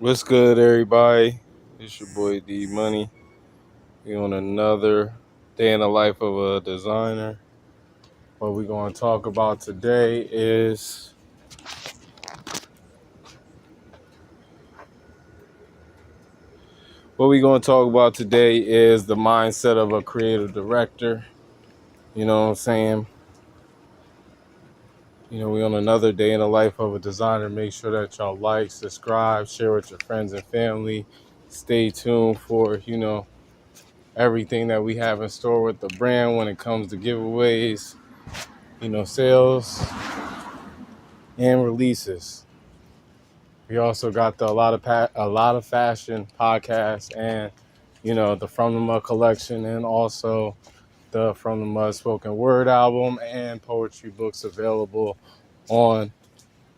What's good, everybody? It's your boy D Money. We on another day in the life of a designer. What we're going to talk about today is the mindset of a creative director. You know what I'm saying? We on another day in the life of a designer. Make sure that y'all like, subscribe, share with your friends and family. Stay tuned for everything that we have in store with the brand when it comes to giveaways, sales and releases. We also got a lot of fashion podcast and the From the Mud collection, and also the From the Mud spoken word album and poetry books available on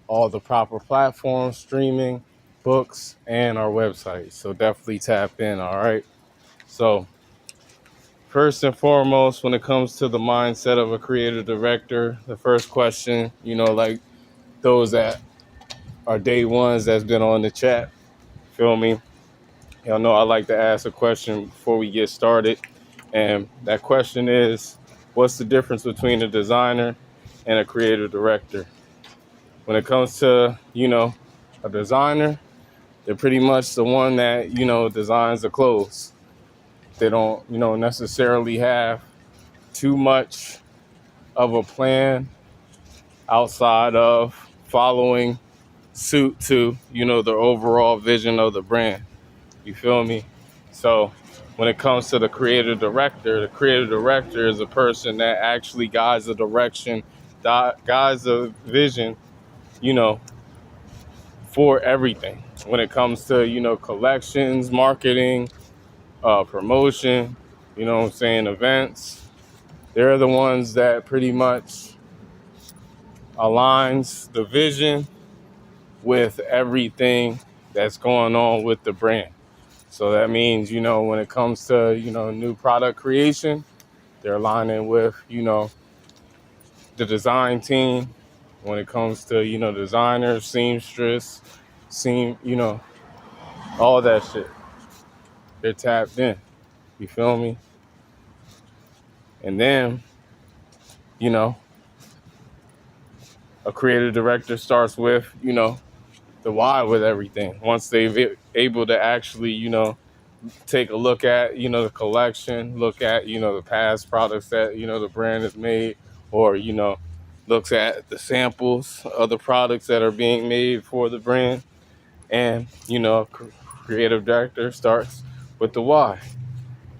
all the proper platforms, streaming, books, and our website. So definitely tap in. All right. So first and foremost, when it comes to the mindset of a creative director, the first question, like those that are day ones that's been on the chat, feel me? Y'all know I like to ask a question before we get started. And that question is, what's the difference between a designer and a creative director? When it comes to, a designer, they're pretty much the one that, designs the clothes. They don't, necessarily have too much of a plan outside of following suit to, the overall vision of the brand. You feel me? So when it comes to the creative director is a person that actually guides the direction, guides the vision, you know, for everything. When it comes to, collections, marketing, promotion, events, they're the ones that pretty much aligns the vision with everything that's going on with the brand. So that means, when it comes to, new product creation, they're aligning with, the design team. When it comes to, designers, seamstress, all that shit, they're tapped in. You feel me? And then, you know, a creative director starts with, the why with everything. Once they've able to actually, take a look at, the collection, look at, the past products that, the brand has made, or, looks at the samples of the products that are being made for the brand. And, a creative director starts with the why.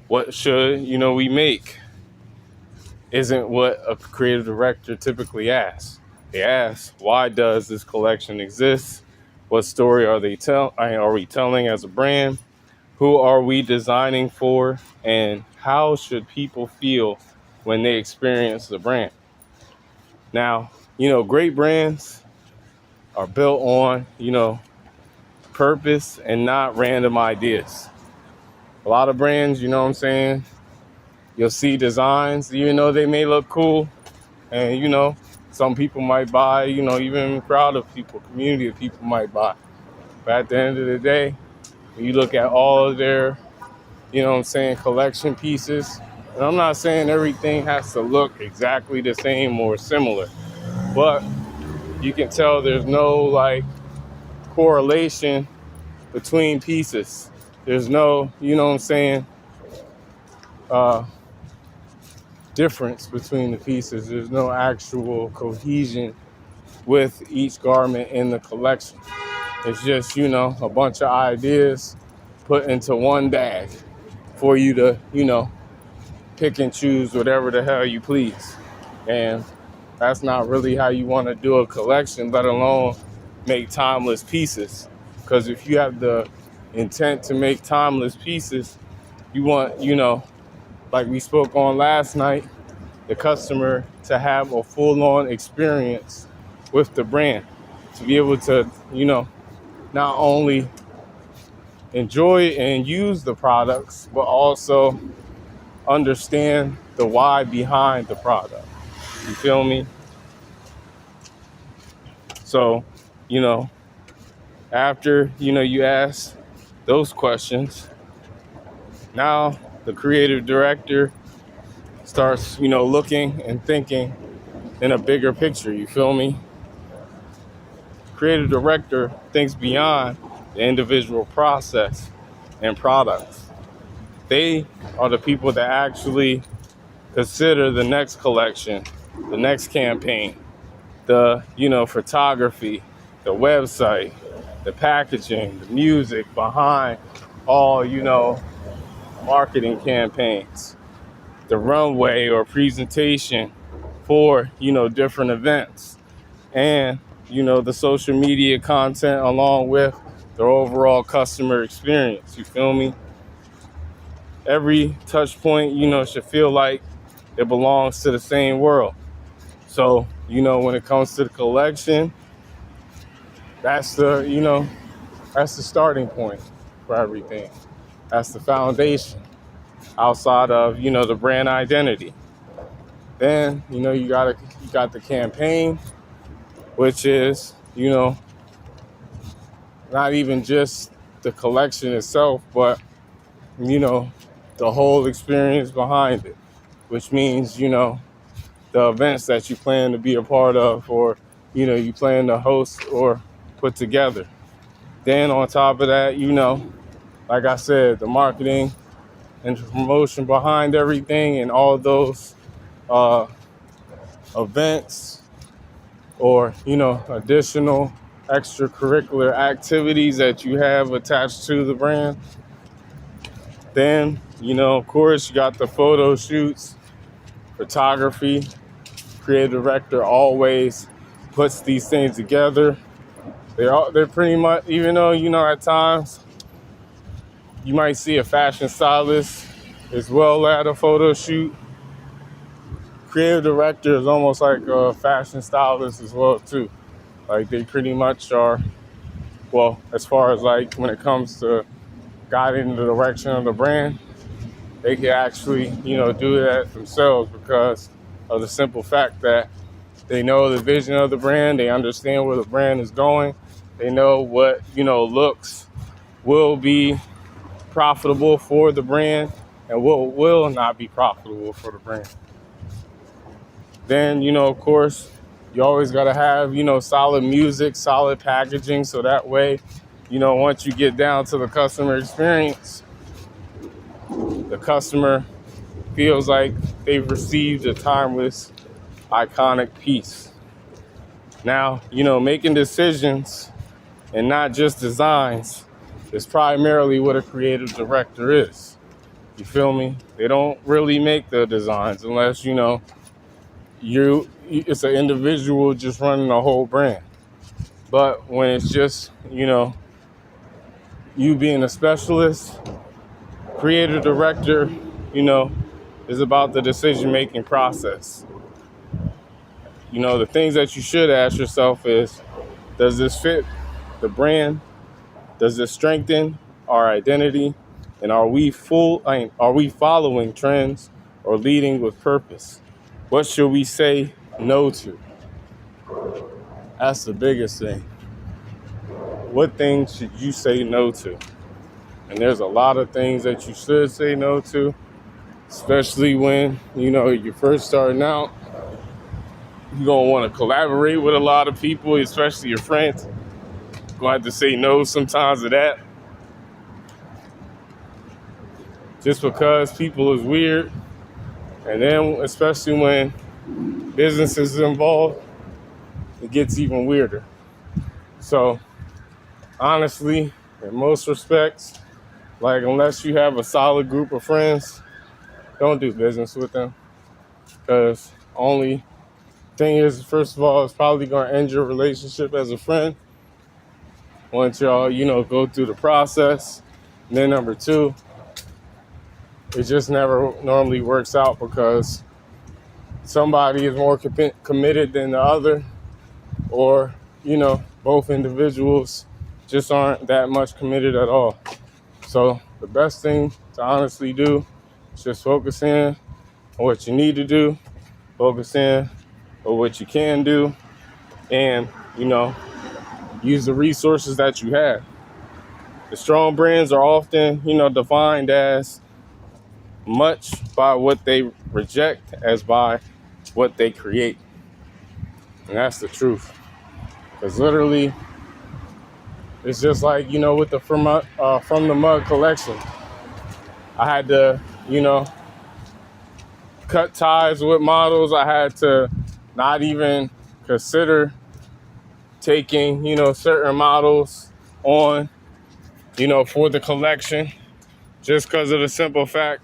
What should, we make? Isn't what a creative director typically asks. They ask, why does this collection exist? What story are we telling as a brand? Who are we designing for? And how should people feel when they experience the brand? Now, great brands are built on, purpose and not random ideas. A lot of brands, you'll see designs, even though they may look cool. And, some people might buy, even a crowd of people, community of people might buy. But at the end of the day, when you look at all of their, collection pieces, and I'm not saying everything has to look exactly the same or similar, but you can tell there's no correlation between pieces. There's no, uh, difference between the pieces. There's no actual cohesion with each garment in the collection. It's just, a bunch of ideas put into one bag for you to, pick and choose whatever the hell you please. And that's not really how you want to do a collection, let alone make timeless pieces. Because if you have the intent to make timeless pieces, you want, like we spoke on last night, the customer to have a full-on experience with the brand, to be able to, not only enjoy and use the products, but also understand the why behind the product. You feel me? So, After, you ask those questions, now the creative director starts, looking and thinking in a bigger picture. You feel me? Creative director thinks beyond the individual process and products. They are the people that actually consider the next collection, the next campaign, the, photography, the website, the packaging, the music behind all, marketing campaigns, the runway or presentation for, different events, and, the social media content along with the overall customer experience. You feel me? Every touch point, should feel like it belongs to the same world. So, when it comes to the collection, that's that's the starting point for everything. That's the foundation outside of, the brand identity. Then, you got the campaign, which is, not even just the collection itself, but, the whole experience behind it, which means, the events that you plan to be a part of, or, you plan to host or put together. Then on top of that, like I said, the marketing and the promotion behind everything and all those events or, additional extracurricular activities that you have attached to the brand. Then, of course, you got the photo shoots, photography. Creative director always puts these things together. They're pretty much, even though, at times you might see a fashion stylist as well at a photo shoot. Creative director is almost like a fashion stylist as well too. Like they pretty much are, well, as far as like when it comes to guiding the direction of the brand, they can actually, do that themselves because of the simple fact that they know the vision of the brand, they understand where the brand is going, they know what, looks will be profitable for the brand and what will not be profitable for the brand. Then, of course, you always got to have, solid music, solid packaging. So that way, once you get down to the customer experience, the customer feels like they've received a timeless, iconic piece. Now, making decisions and not just designs is primarily what a creative director is. You feel me? They don't really make the designs unless, it's an individual just running a whole brand. But when it's just, you being a specialist, creative director, is about the decision-making process. The things that you should ask yourself is, does this fit the brand? Does this strengthen our identity? And are we following trends or leading with purpose? What should we say no to? That's the biggest thing. What things should you say no to? And there's a lot of things that you should say no to, especially when, you're first starting out. You're going to want to collaborate with a lot of people, especially your friends. You're going to have to say no sometimes to that. Just because people is weird. And then, especially when business is involved, it gets even weirder. So, honestly, in most respects, like unless you have a solid group of friends, don't do business with them. Because only thing is, first of all, it's probably going to end your relationship as a friend once y'all, go through the process. And then number two, it just never normally works out because somebody is more committed than the other, or, both individuals just aren't that much committed at all. So the best thing to honestly do is just focus in on what you need to do, focus in on what you can do, and, use the resources that you have. The strong brands are often, defined as much by what they reject as by what they create. And that's the truth. Because literally, it's just like, with the From the Mud collection. I had to, cut ties with models. I had to not even consider taking, certain models on, for the collection, just because of the simple fact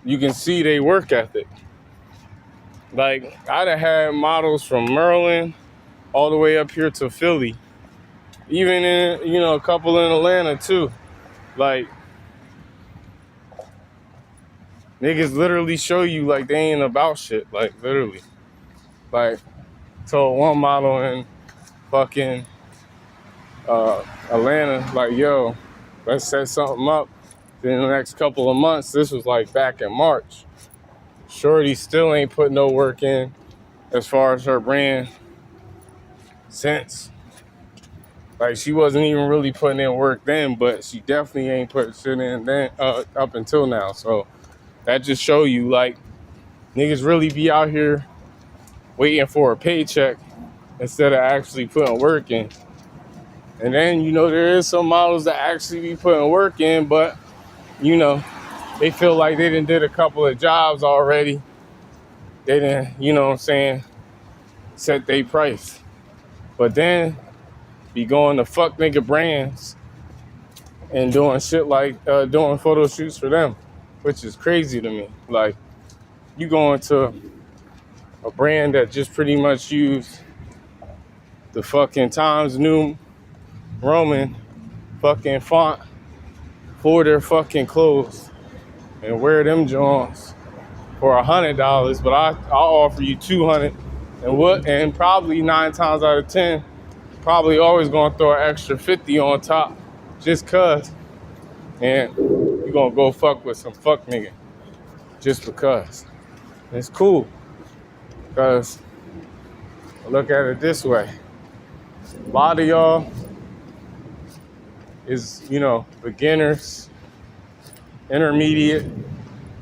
you can see they work ethic. Like, I'd have had models from Maryland all the way up here to Philly, even in, a couple in Atlanta too. Like, niggas literally show you like they ain't about shit, like literally. Like, told one model in fucking Atlanta, like, yo, let's set something up in the next couple of months. This was like back in March. Shorty still ain't put no work in as far as her brand since. Like, she wasn't even really putting in work then, but she definitely ain't put shit in then up until now. So that just show you, like, niggas really be out here waiting for a paycheck instead of actually putting work in. And then, there is some models that actually be putting work in, but, they feel like they done did a couple of jobs already. They didn't, set their price. But then be going to fuck nigga brands and doing shit like doing photo shoots for them, which is crazy to me. Like, you going to a brand that just pretty much used the fucking Times New Roman fucking font for their fucking clothes and wear them Jones for $100, but I'll offer you $200, and probably 9 times out of 10, probably always gonna throw an extra 50 on top, just cause, and you gonna go fuck with some fuck nigga, just because. It's cool, cause look at it this way: a lot of y'all is, beginners, intermediate,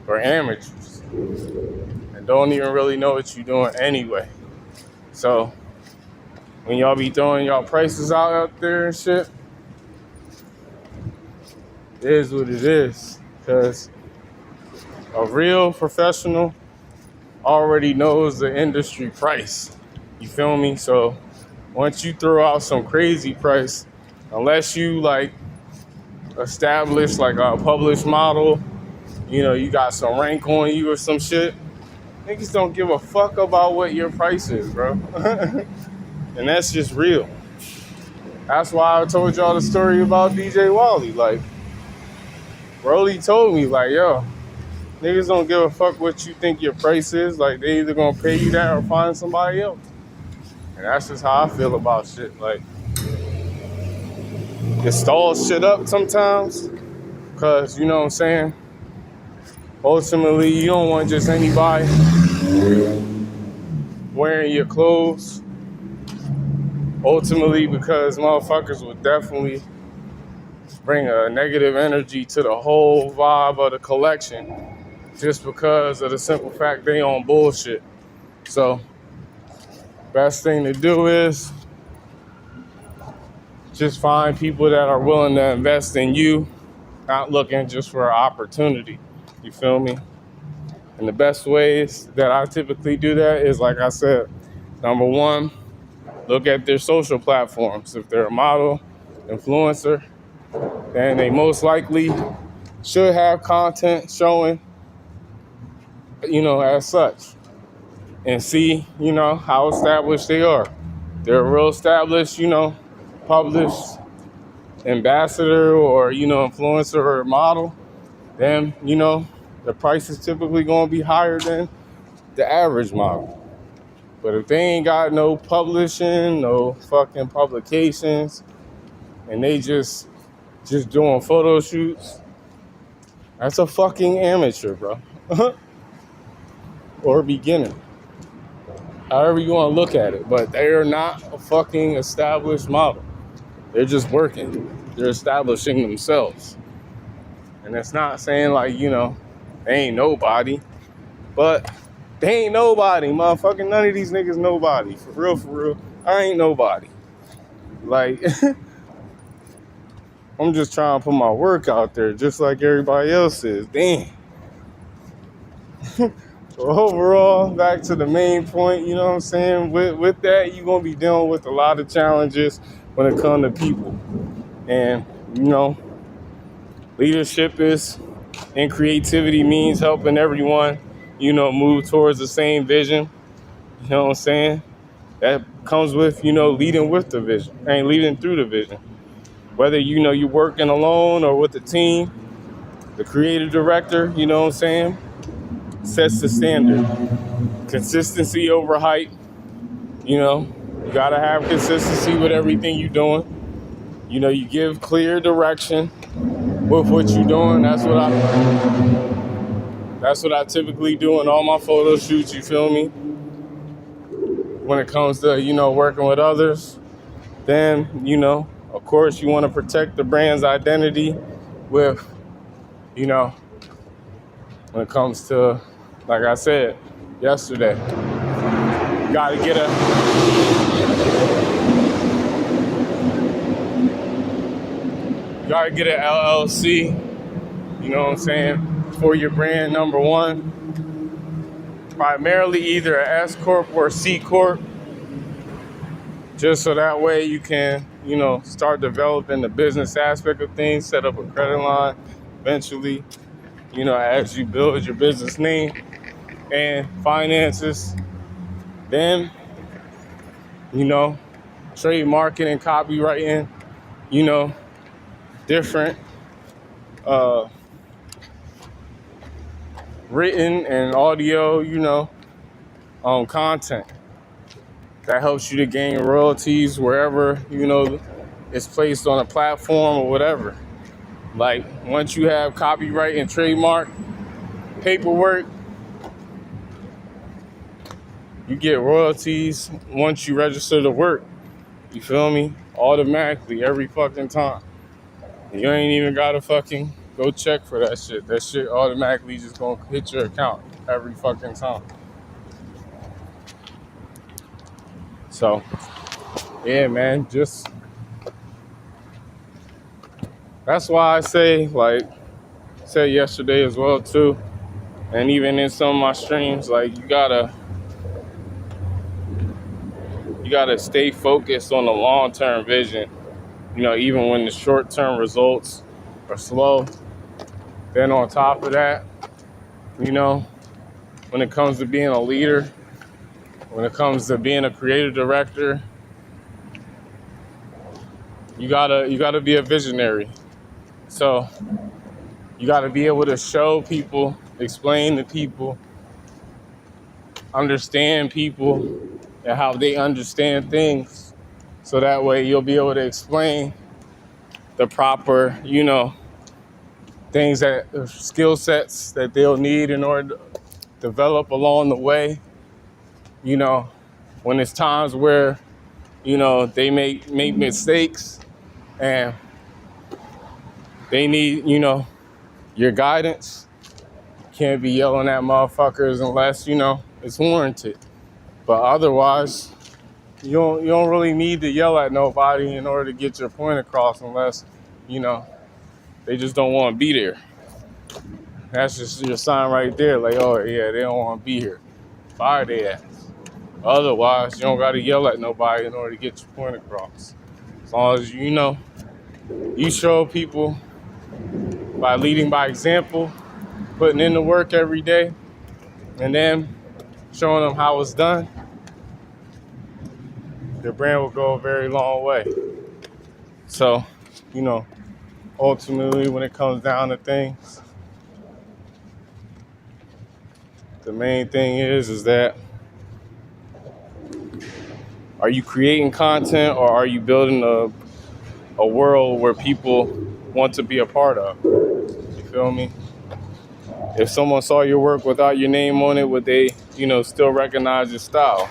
or amateurs, and don't even really know what you're doing anyway. So when y'all be throwing y'all prices out there and shit, it is what it is. Because a real professional already knows the industry price. You feel me? So once you throw out some crazy price, unless you like establish like a published model, you got some rank on you or some shit, niggas don't give a fuck about what your price is, bro. And that's just real. That's why I told y'all the story about DJ Wally. Like, Broly told me, like, yo, niggas don't give a fuck what you think your price is. Like, they either gonna pay you that or find somebody else. And that's just how I feel about shit. Like, it stalls shit up sometimes. Cause, you know what I'm saying? Ultimately, you don't want just anybody wearing your clothes. Ultimately, because motherfuckers would definitely bring a negative energy to the whole vibe of the collection just because of the simple fact they on bullshit. So, best thing to do is just find people that are willing to invest in you, not looking just for an opportunity. You feel me? And the best ways that I typically do that is, like I said, number one, look at their social platforms. If they're a model, influencer, then they most likely should have content showing, as such. And see, how established they are. They're a real established, published ambassador or, influencer or model, then, the price is typically going to be higher than the average model. But if they ain't got no publishing, no fucking publications, and they just doing photo shoots, that's a fucking amateur, bro. Or beginner. however you want to look at it. But they are not a fucking established model. They're just working. They're establishing themselves. And that's not saying like, they ain't nobody. But they ain't nobody, motherfucking. None of these niggas nobody. For real. I ain't nobody. Like, I'm just trying to put my work out there just like everybody else is. Damn. So overall, back to the main point, you know what I'm saying? With that, you're going to be dealing with a lot of challenges when it comes to people. And, leadership and creativity means helping everyone, move towards the same vision. You know what I'm saying? That comes with, leading with the vision and leading through the vision. Whether, you're working alone or with a team, the creative director, you know what I'm saying, sets the standard. Consistency over hype. You gotta have consistency with everything you're doing. You give clear direction with what you're doing. That's what I typically do in all my photo shoots, you feel me? When it comes to, working with others, then, of course you want to protect the brand's identity with, when it comes to, like I said yesterday, you gotta get a LLC, you know what I'm saying, for your brand, number one. Primarily either an S Corp or C Corp, just so that way you can, start developing the business aspect of things, set up a credit line eventually, as you build your business name and finances. Then, trademarking and copywriting, different written and audio, content that helps you to gain royalties wherever, it's placed on a platform or whatever. Like, once you have copyright and trademark paperwork, you get royalties once you register the work. You feel me? Automatically, every fucking time. You ain't even gotta fucking go check for that shit. That shit automatically just gonna hit your account every fucking time. So, yeah, man, that's why I say, like I said yesterday as well too, and even in some of my streams, like you gotta stay focused on the long-term vision, even when the short-term results are slow. Then on top of that, when it comes to being a leader, when it comes to being a creative director, you gotta be a visionary. So you gotta be able to show people, explain to people, understand people and how they understand things. So that way you'll be able to explain the proper, things skill sets that they'll need in order to develop along the way. When it's times where, they make mistakes and they need, your guidance. You can't be yelling at motherfuckers unless, it's warranted. But otherwise, you don't really need to yell at nobody in order to get your point across unless, they just don't want to be there. That's just your sign right there. Like, oh, yeah, they don't want to be here. Fire their ass. Otherwise, you don't got to yell at nobody in order to get your point across. As long as you show people by leading by example, putting in the work every day, and then showing them how it's done, your brand will go a very long way. So, ultimately, when it comes down to things, the main thing is that are you creating content or are you building a world where people want to be a part of? You feel me? If someone saw your work without your name on it, would they, still recognize your style?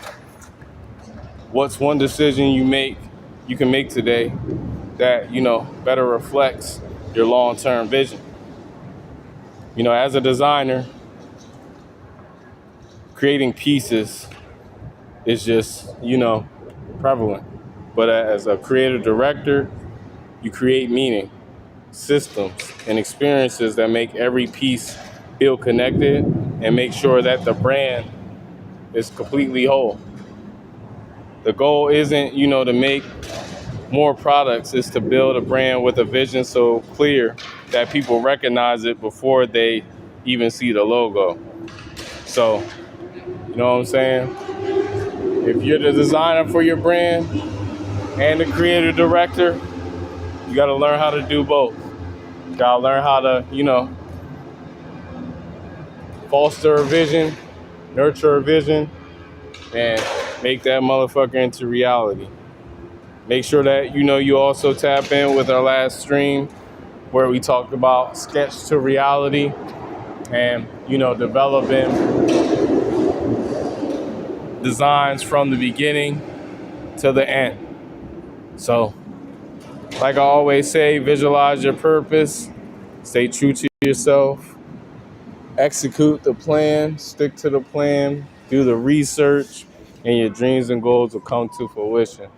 What's one decision you can make today that, better reflects your long-term vision? As a designer, creating pieces is just, prevalent. But as a creative director, you create meaning, systems, and experiences that make every piece feel connected and make sure that the brand is completely whole. The goal isn't, to make more products, it's to build a brand with a vision so clear that people recognize it before they even see the logo. So, you know what I'm saying? If you're the designer for your brand and the creative director, you got to learn how to do both. You got to learn how to, foster a vision, nurture a vision, and make that motherfucker into reality. Make sure that, you also tap in with our last stream where we talked about sketch to reality and, developing designs from the beginning to the end. So, like I always say, visualize your purpose, stay true to yourself, execute the plan, stick to the plan, do the research, and your dreams and goals will come to fruition.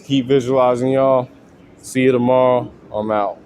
Keep visualizing, y'all. See you tomorrow. I'm out.